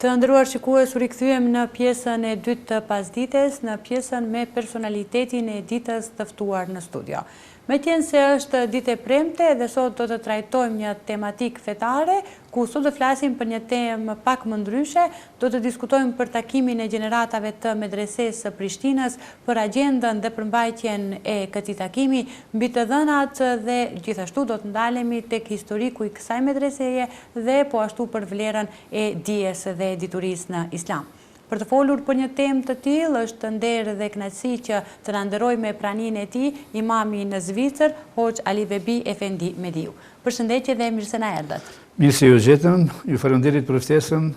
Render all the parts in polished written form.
Të nderuar shikues, u rikthyem në pjesën e dytë të pasdites, në pjesën me personalitetin e ditës të ftuar në studio. Meqense se është ditë e premte dhe sot do të trajtojmë një tematik fetare, ku sot do flasim për një temë pak më ndryshe, do të diskutojmë për takimin e gjeneratave të medresesë së Prishtinës, për agjendën dhe përmbajtjen e këtij takimi, mbi të dhënat dhe gjithashtu do të ndalemi tek historiku i kësaj medreseje dhe po ashtu për vlerën e dijes dhe diturisë në Islam. Për të folur për një temë të tillë është nder dhe kënaqësi që të na nderoj me praninë e tij imami në Zvicër, Hoxh Ali Bebi Efendi Mediu. Përshëndetje dhe mirë se na erdhët. Mirë se ju gjetëm, ju falenderit për ftesën.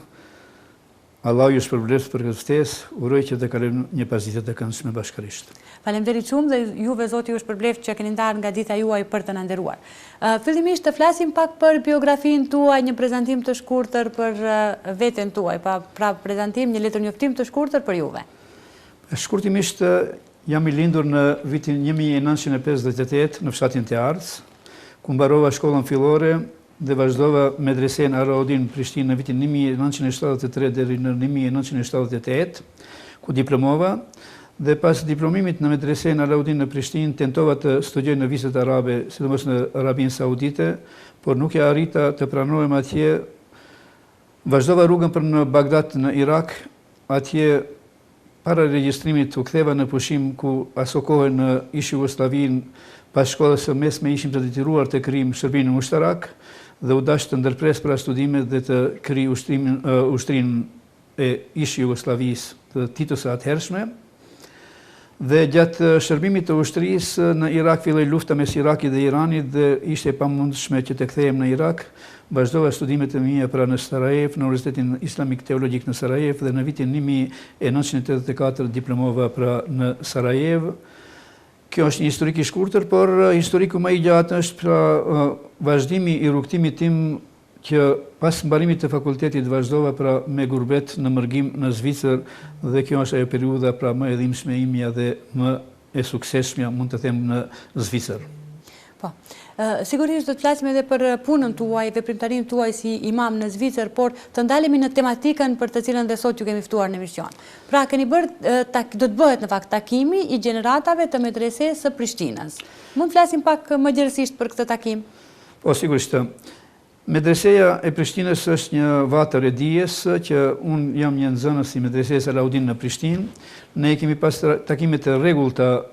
Allah ju shpërbleft për këtë ftesë, uroj që të kalojmë një pasditë të këndshme bashkërisht. Faleminderit shumë dhe juve zoti ju shpërbleft që keni ndarë nga dita juaj për të na nderuar. Fillimisht të flasim pak për biografinë tuaj, një prezantim të shkurtër për veten tuaj, pra prezantim, një letër njoftim të shkurtër për juve. Shkurtimisht jam i lindur në vitin 1958 në fshatin të Ardhës, ku mbarova shkollën fillore dhe vazhdova medresen Araudin në Prishtinë në vitin 1973 deri në 1978, ku diplomova, dhe pas diplomimit në medresen Araudin në Prishtinë tentova të studioj në viset arabe, sidomos në Arabinë Saudite, por nuk e arrita të pranohem atje. Vazhdova rrugën për në Bagdad në Irak, atje para regjistrimit u ktheva në pushim ku aso kohë në ish Jugosllavinë pas shkollës së mesme ishim të detyruar të kryjmë shërbimin ushtarak dhe u dash të ndërpres para studimet dhe të kryj ushtrinë e ish Jugosllavisë të Titos së atëhershme. Dhe gjatë shërbimit të ushtrisë në Irak filloi lufta mes Irakit dhe Iranit dhe ishte e pamundshme që të kthehem në Irak. Vazhdova studimet e mia pra në Sarajevo, në Universitetin Islamik Teologjik në Sarajevo dhe në vitin 1984 diplomova pra në Sarajevo. Kjo është një historik i shkurtër, por historiku më i gjatë është pra vazhdimi i rrugtimit tim që pas mbarimit të fakultetit vazhdova pra me gurbet në mërgim në Zvicër dhe kjo është ajo periudha pra më e dhimbshme imja dhe më e suksesshme mund të them në Zvicër. Po. Sigurisht do të flasim edhe për punën tuaj, veprimtarinë tuaj si imam në Zvicër, por të ndalemi në tematikën për të cilën dhe sot ju kemi ftuar në emision. Pra keni bërë, do të bëhet në fakt takimi i gjeneratave të medresesë së Prishtinës. Mund të flasim pak më gjerësisht për këtë takim? Po, sigurisht. Medreseja e Prishtinës është një vatër e dijes që unë jam një nxënës i medresesë Alaudin në Prishtinë. Ne kemi pas takime të rregullta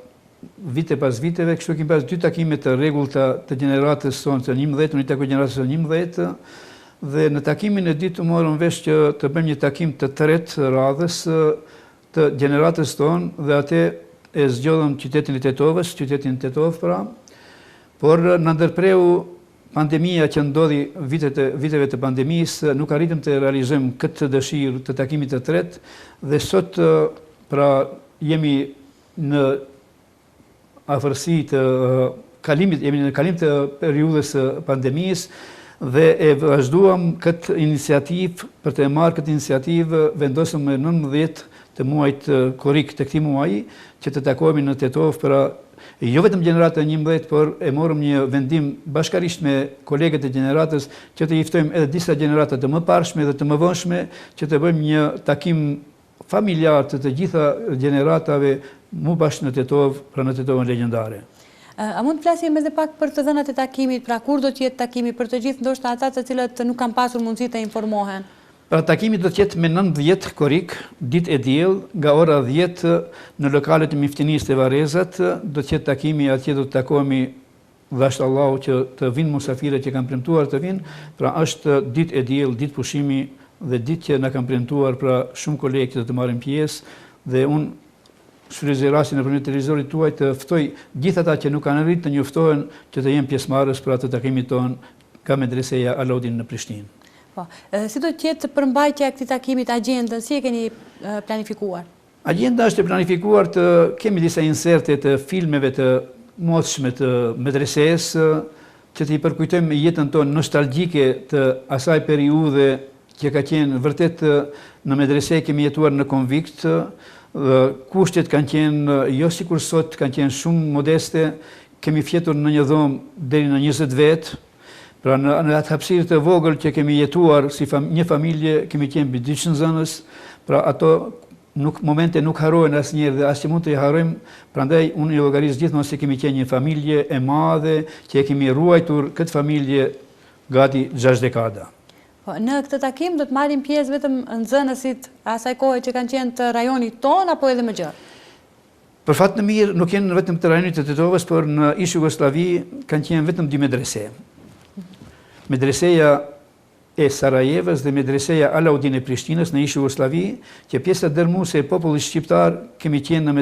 vite pas viteve, kështu kemi pas 2 takime të rregullta të gjeneratës tonë të 11, unë i takoj gjeneratës të 11, dhe në takimin e dytë morëm vesh që të bëjmë një takim të tretë radhës të gjeneratës tonë dhe atë e zgjodhëm qytetin e Tetovës, qytetin Tetov pra, por në ndërpreu pandemia që ndodhi viteve të pandemisë, nuk arritëm të realizojmë këtë dëshirë të takimit të tretë dhe sot pra jemi në afërsi të kalimit, jemi në kalim të periudhës së pandemisë dhe e vazhduam këtë iniciativë, për të marrë këtë iniciativë vendosëm me 19 të muajit korrik të këtij muaji që të takohemi në Tetov për jo vetëm gjenerata 11, por e morëm një vendim bashkarisht me kolegët e gjeneratës që të ftojmë edhe disa gjenerata të mëparshme dhe të mëvonshme që të bëjmë një takim familjar të gjitha gjeneratave mu bashkë në Tetov, pra në Tetovën legjendare. A mund të flasim edhe pak për të dhënat e takimit, pra kur do të jetë takimi për të gjithë ndoshta ata të cilët nuk kanë pasur mundësi të informohen? Pra takimi do të jetë me 19 korrik, ditë e diell, nga ora 10 në lokalet e Miftinisë të Varrezat, do të jetë takimi, atje do të takohemi dashur Allahu që të vinë musafirët që kanë premtuar të vinë, pra është ditë e diell, ditë pushimi dhe ditë që na kanë premtuar pra shumë kolegë që do të marrin pjesë dhe unë shfrytëzoj rastin nëpërmjet televizorit tuaj të ftoj gjithë ata që nuk kanë arritur të njoftohen që të jenë pjesëmarrës për atë takimin ton ka medreseja Alaudin në Prishtinë. Po, si do të jetë përmbajtja e këtij takimit, agjendën, si e keni planifikuar? Agjenda është e planifikuar të kemi disa inserte të filmeve të mosshme të medresesë, që të i përkujtojmë jetën tonë nostalgjike të asaj periudhe që ka qenë vërtet në medrese kemi jetuar në konvikt, kushtet kanë qenë jo sikur sot, kanë qenë shumë modeste, kemi fjetur në një dhomë deri në 20 vetë, Pra në atë hapësirë të vogël që kemi jetuar si një familje, kemi qenë mbi 200 zënës, pra ato momente nuk harrohen asnjëherë dhe as që mund të i harrojmë, prandaj unë i llogaris gjithmonë se kemi qenë një familje e madhe që e kemi ruajtur këtë familje gati 6 dekada. Në këtë takim do të marrin pjesë vetëm nxënësit asaj kohe që kanë qenë të rajonit ton apo edhe më gjatë? Për fat të mirë nuk janë vetëm të rajonit të Tetovës, por në ish Jugosllavi kanë qenë vetëm 2 medrese. Medreseja e Sarajevës dhe Medreseja Alaudin e Prishtinës në ish Jugosllavi, që pjesa dërmuese e popullit shqiptar kemi qenë në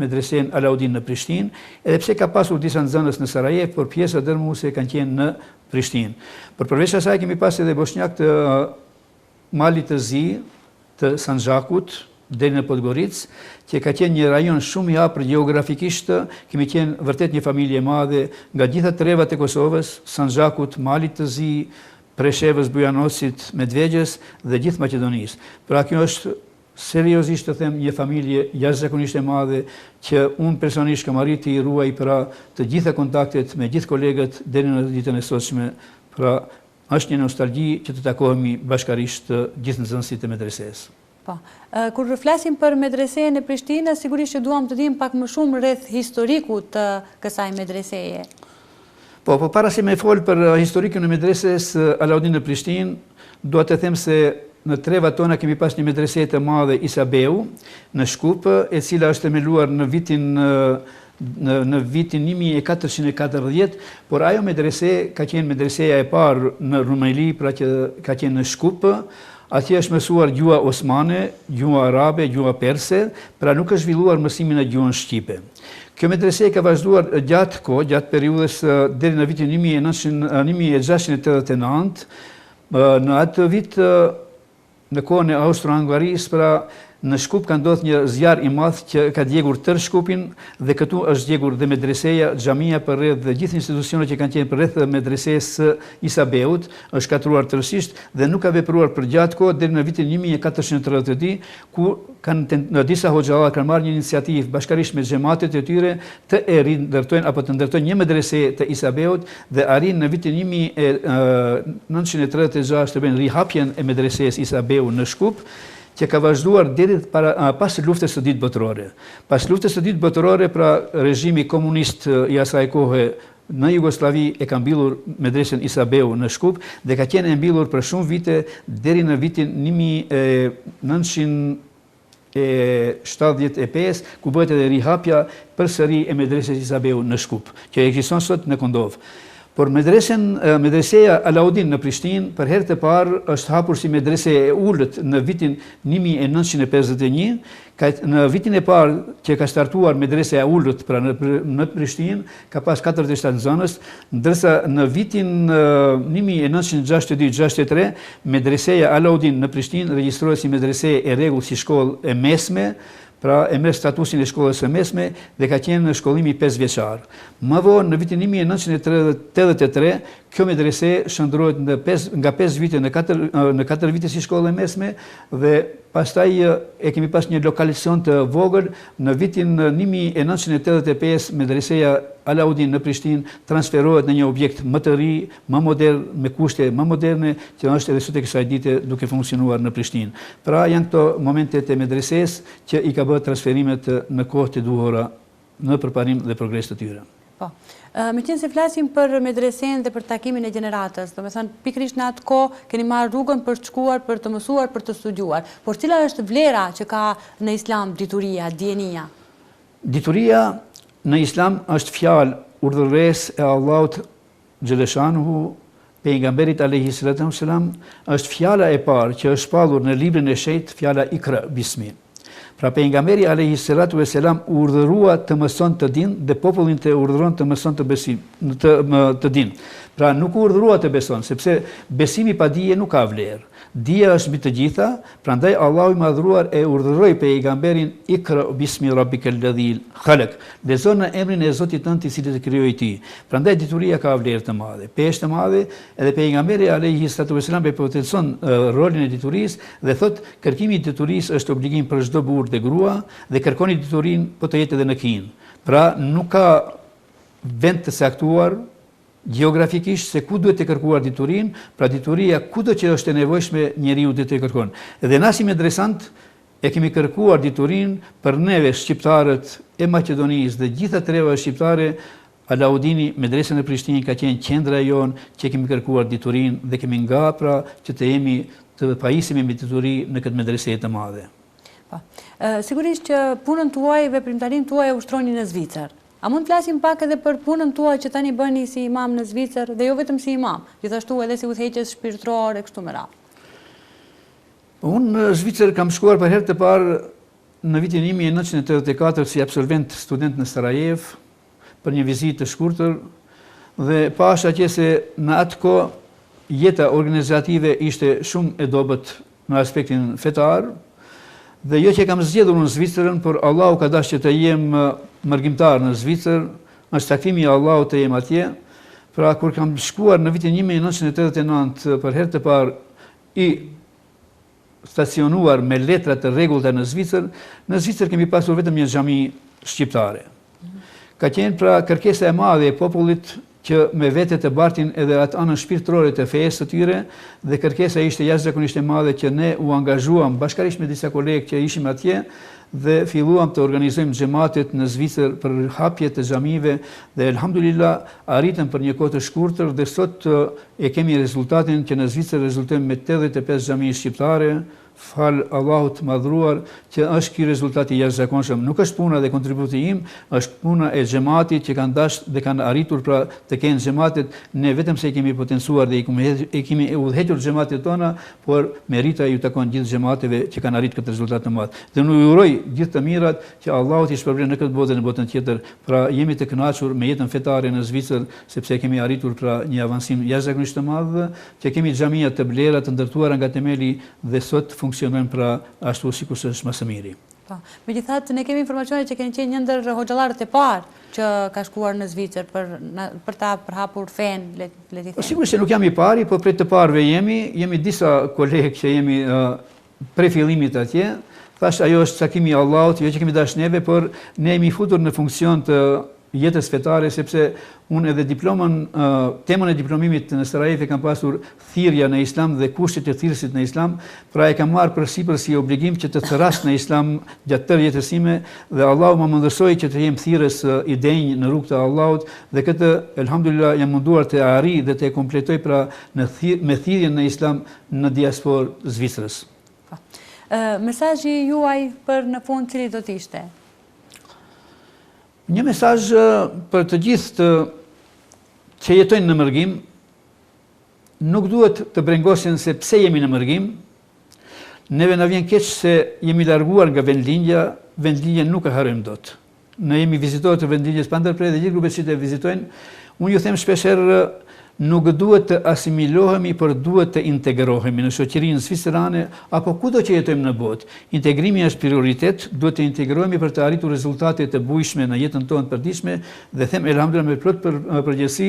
medresen Alaudin në Prishtinë, edhe pse ka pasur disa nxënës në Sarajev, por pjesa dërmuese kanë qenë në Prishtinë. Por përveç asaj kemi pas edhe bosnjak të Malit të Zi, të Sanxhakut, deri në Podgoricë, që ka qenë një rajon shumë i hapur gjeografikisht, kemi qenë vërtet një familje e madhe nga gjitha trevat e Kosovës, Sanxhakut, Malit të Zi, Preshevës, Bujanosit, Medvegjës dhe gjithë Maqedonisë. Pra kjo është seriozisht të them një familje jashtëzakonisht e madhe që unë personisht kam arritur të i ruaj pra të gjitha kontaktet me gjithë kolegët deri në ditën e sotshme. Pra është një nostalgji që të takohemi bashkarisht të gjithë nxënësit e medresesë. Po. Kur flasim për medresejën e Prishtinës, sigurisht që duam të dim pak më shumë rreth historiku të kësaj medreseje. Po para se me fol për historikun e medreses Alaudin në Prishtinë, dua të them se në trevat tona kemi pas një medrese të madhe Isabeu në Shkup, e cila është themeluar në vitin 1440, por ajo medrese ka qenë medreseja e parë në Rumeli, pra që ka qenë në Shkup. Atje është mësuar gjua osmane, gjua arabe, gjua perse, pra nuk është zhvilluar mësimin e gjuhën shqipe. Kjo medrese ka vazhduar gjatë periudhës deri në vitin 1689. Në atë vit, në kohën e Austro-Hungarisë, pra në Shkup ka ndodhur një zjarr i madh që ka djegur tërë Shkupin dhe këtu është djegur dhe medreseja, xhamia përreth dhe gjithë institucionet që kanë qenë përreth medresesë Isabeut, është katruar tërësisht dhe nuk ka vepruar për gjatë kohë deri në vitin 1432, ku në disa hoxhallar kanë marrë një iniciativë bashkërisht me xhamatet e tyre të rindërtojnë apo të ndërtojnë një medrese të Isabeut dhe arrin në vitin 1936 të bëjnë rihapjen e medresesë Isabeu në Shkup, që ka vazhduar deri pas luftës së dytë botërore. Pas luftës së dytë botërore, pra regjimi komunist i asaj kohe në Jugosllavi e ka mbyllur medresen Isabeu në Shkup dhe ka qenë e mbyllur për shumë vite deri në vitin 1975, ku bëhet edhe rihapja përsëri e medreses Isabeu në Shkup, që ekziston sot në Kondov. Por medreseja Alaudin në Prishtinë për herë të parë është hapur si medrese e ulët në vitin 1951. Në vitin e parë që ka startuar medreseja e ulët pra në Prishtinë ka pas 47 nxënës, ndërsa në vitin 1962-63 medreseja Alaudin në Prishtinë regjistrohet si medrese e rregullt si shkollë e mesme, pra e merr statusin e shkollës së mesme dhe ka qenë në shkollimi 5 vjeçar. Më vonë në vitin 1983 kjo medrese shndrohet nga 5 vite në 4 vite si shkollë e mesme dhe pastaj e kemi pas një lokalizacion të vogël. Në vitin 1985 medreseja Alaudin në Prishtinë transferohet në një objekt më të ri, më modern, me kushte më moderne, që është edhe sot e kësaj dite duke funksionuar në Prishtinë. Pra janë këto momentet e medresesë që i ka bërë transferimet në kohë të duhura në përparim dhe progres të tyre. Po. Me qenë se flasim për medresen dhe për takimin e gjeneratës, do me thënë pikrisht në atë kohë keni marrë rrugën për të shkuar, për të mësuar, për të studiuar. Por cila është vlera që ka në Islam dituria, dienia? Dituria në Islam është fjalë urdhërues e Allahut xhaleshanuhu, pejgamberit alayhis salam, është fjala e parë që është shpallur në librin e shenjtë, fjala Ikra bismi. Pra pejgamberi alayhis salam urdhërua të mëson të dinë dhe popullin të urdhëron të mëson të dinë. Pra nuk urdhërua të beson, sepse besimi pa dije nuk ka vlerë. Dija është mbi të gjitha, prandaj Allahu i madhruar e urdhëroi pejgamberin Ikra bismi rabbikal ladhi khalaq. Lezo në emrin e Zotit tënd i cili të krijoi ti. Prandaj dituria ka vlerë të madhe, peshë të madhe, edhe pejgamberi alayhis salam e potencon rolin e diturisë dhe thotë kërkimi i diturisë është obligim për çdo burr dhe grua dhe kërkoni diturinë po të jetë edhe në kin. Pra nuk ka vend të saktuar geografikisht se ku duhet të kërkuar diturin, pra dituria kudo që është e nevojshme njeriu duhet të kërkon. Edhe na si medresant e kemi kërkuar diturin për neve shqiptarët e Maqedonisë dhe gjitha treva shqiptare. Alaudini, medresën e Prishtinë ka qenë qendra jonë që kemi kërkuar diturin dhe kemi nga pra që të pajisemi me dituri në këtë medrese të madhe. Sigurisht që punën tuaj, veprimtarinë tuaj e ushtroni në Zvicër. A mund të flasim pak edhe për punën tuaj që tani bëni si imam në Zvicër dhe jo vetëm si imam, gjithashtu edhe si udhëheqës shpirtëror e kështu me radhë? Unë në Zvicër kam shkuar për herë të parë në vitin 1984 si absolvent student në Sarajev, për një vizitë të shkurtër dhe pasha që se në atë kohë jeta organizative ishte shumë e dobët në aspektin fetar dhe jo që kam zgjedhur në Zvicërën, por Allahu ka dashur që të jem mërgjimtar në Zvicër, është taktimi i Allahut të jem atje. Pra kur kam shkuar në vitin 1989 për herë të parë i stacionuar me letra të rregullta në Zvicër kemi pasur vetëm një xhami shqiptare. Ka qenë pra kërkesa e madhe e popullit që me vete të bartin edhe atë anën shpirtërore të fesë të tyre dhe kërkesa ishte jashtëzakonisht e madhe që ne u angazhuam bashkërisht me disa kolegë që ishim atje dhe filluam të organizojmë xhamatet në Zvicër për hapje të xhamive dhe elhamdulillah arritëm për një kohë të shkurtër dhe sot e kemi rezultatin që në Zvicër rezultojmë me 85 xhami shqiptare. Fal Allahut madhruar që është ky rezultat i jashtëzakonshëm. Nuk është puna dhe kontributi im, është puna e xhamatit që kanë dashur dhe kanë arritur pra të kenë xhamatet, ne vetëm se i kemi potencuar dhe i kemi udhëhequr xhamatet tona, por merita ju takon gjithë xhamateve që kanë arritur këtë rezultat të madh. Dhe unë uroj gjithë të mirat që Allahut i shpërblen në këtë botë dhe në botën tjetër. Pra jemi të kënaqur me jetën fetare në Zvicër sepse kemi arritur pra një avancim jashtëzakonisht të madh, që kemi xhamia të blera të ndërtuara nga temeli dhe sot funksionojnë pra ashtu sikur është më së miri. Megjithatë, ne kemi informacione që keni qenë një ndër hoxhallarët e parë që ka shkuar në Zvicër për ta përhapur fen, le të them. Sigurisht që nuk jam i pari, por prej të parëve jemi disa kolegë që jemi prej fillimit atje. Thash ajo është cakimi i Allahut, jo që kemi dashur neve, por ne jemi futur në funksion të jetës fetare, sepse unë edhe temën e diplomimit në Sarajev e kam pasur thirrja në Islam dhe kushtet e thirrësit në Islam, pra e kam marrë përsipër si obligim që të thras në Islam gjatë tërë jetës sime dhe Allahu më mundësoi që të jem thirrës i denj në rrugt të Allahut dhe këtë elhamdulillah jam munduar të arrij dhe të kompletoj pra me thirrjen në Islam në diasporë Zvicrës. Mesazhi juaj për në fund cili do të ishte? Një mesazh për të gjithë që jetojnë në mërgim, nuk duhet të brengosin se pse jemi në mërgim. Neve na vjen keq se jemi larguar nga vendlindja, vendlindjen nuk e harrojmë dot. Ne jemi vizituar të vendlindjes pa ndërprerje dhe gjithë grupet që të vizitojnë. Unë ju them shpeshherë nuk duhet të asimilohemi, por duhet të integrohemi në shoqërinë zvicrane apo kudo që jetojmë në botë. Integrimi është prioritet, duhet të integrohemi për të arritur rezultate të bujshme në jetën tonë të përditshme dhe them elhamdulillah me plot përgjegjësi,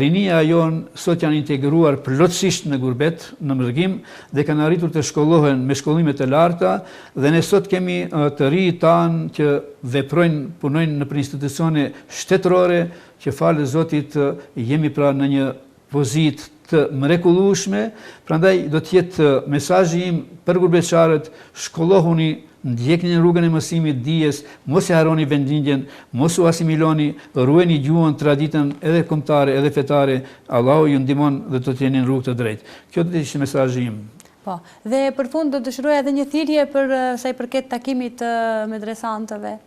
rinia jonë sot janë integruar plotësisht në gurbet, në mërgim dhe kanë arritur të shkollohen me shkollime të larta dhe ne sot kemi të rinj tanë që veprojnë, punojnë në institucione shtetërore që falë Zotit jemi pra në një pozitë të mrekullueshme, prandaj do të jetë mesazhi im për gurbetçarët, shkollohuni, ndjekni rrugën e mësimit dijes, mos e harroni vendlindjen, mos u asimiloni, ruajeni gjuhën, traditën edhe kombëtare edhe fetare, Allahu ju ndihmon dhe do të jeni në rrugë të drejtë. Kjo do të ishte mesazhi im. Po, dhe për fund do të dëshiroja edhe një thirrje për sa i përket takimit të medresantëve.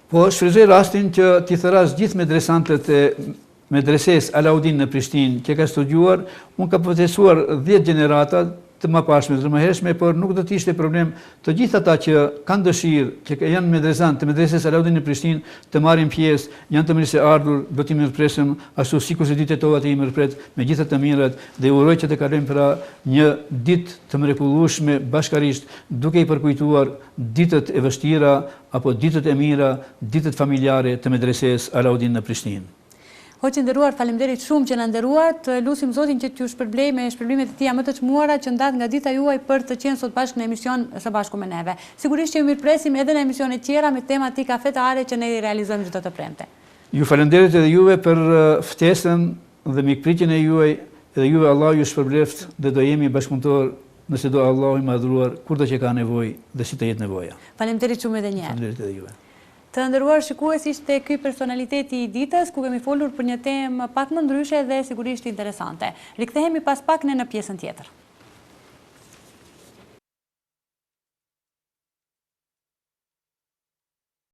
Po, shfrytëzoj rastin që t'i thëras gjithë medresantët e medreses Alaudin në Prishtinë që ka studiuar, unë ka profesuar 10 gjenerata të më pashme, të më hershme, por nuk do të ishte problem të gjithë ata që kanë dëshirë, që janë medresant të medreses Alaudin në Prishtinë, të marrin pjesë, janë të mirë se ardhur, do t'i mirëpresim ashtu sikur se ditët tova të i mirëpret me gjithë të mirat dhe uroj që të kalojmë pra një ditë të mrekullueshme bashkarisht, duke i përkujtuar ditët e vështira apo ditët e mira, ditët familjare të medreses Alaudin në Prishtinë. Hoqë nderuar, faleminderit shumë që na nderuat. Lutim Zotin që t'ju shpërblej me shpërblimet e tija më të çmuara që ndat nga dita juaj për të qenë sot bashkë në emision së bashku me neve. Sigurisht që ju mirëpresim edhe në emisione tjera me tematika fetare që ne i realizojmë çdo të premte. Ju falenderit edhe juve për ftesën dhe mikpritjen e juaj, edhe juve Allah ju shpërbleft dhe do jemi bashkëpunëtor nëse do Allah i madhruar kur do që ka nevojë dhe si të jetë nevoja. Faleminderit shumë edhe një herë. Faleminderit edhe juve. Të nderuar shikues, ishte ky personaliteti i ditës ku kemi folur për një temë pak më ndryshe dhe sigurisht interesante. Rikthehemi pas pak në pjesën tjetër.